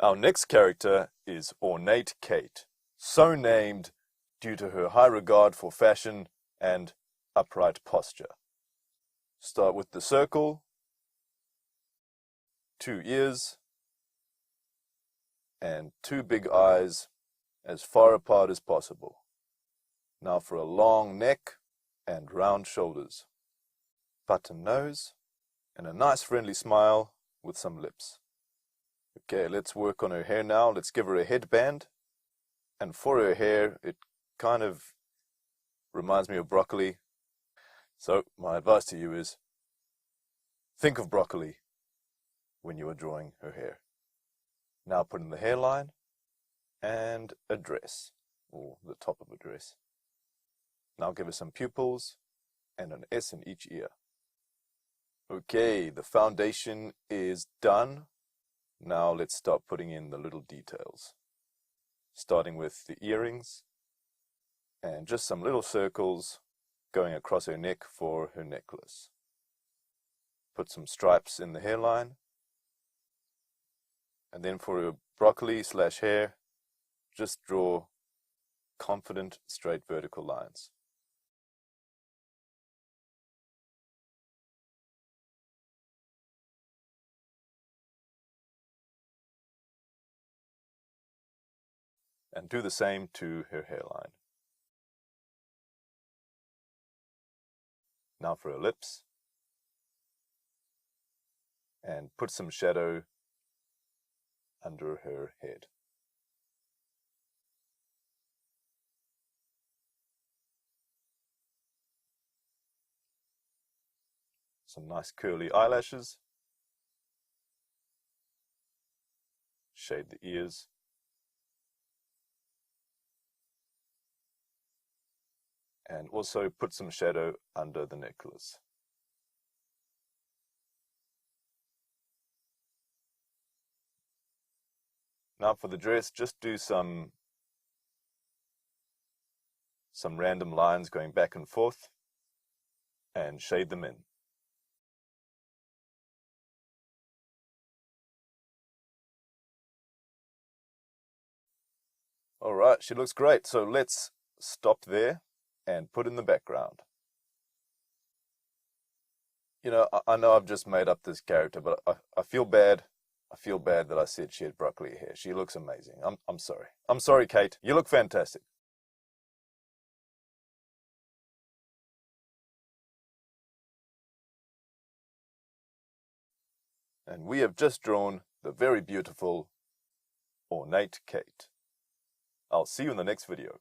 Our next character is Ornate Kate, so named due to her high regard for fashion and upright posture. Start with the circle, 2 ears, and 2 big eyes as far apart as possible. Now for a long neck and round shoulders, button nose, and a nice friendly smile with some lips. Okay, let's work on her hair now. Let's give her a headband. And for her hair, it kind of reminds me of broccoli. So my advice to you is, think of broccoli when you are drawing her hair. Now put in the hairline and a dress, or the top of a dress. Now give her some pupils and an S in each ear. Okay, the foundation is done. Now let's start putting in the little details. Starting with the earrings and just some little circles going across her neck for her necklace. Put some stripes in the hairline. And then for her broccoli / hair, just draw confident straight vertical lines. And do the same to her hairline. Now for her lips. And put some shadow under her head. Some nice curly eyelashes. Shade the ears. And also put some shadow under the necklace. Now for the dress, just do some random lines going back and forth and shade them in. All right, she looks great. So let's stop there and put in the background. You know, I know I've just made up this character, but I feel bad. I feel bad that I said she had broccoli hair. She looks amazing. I'm sorry. I'm sorry, Kate. You look fantastic. And we have just drawn the very beautiful Ornate Kate. I'll see you in the next video.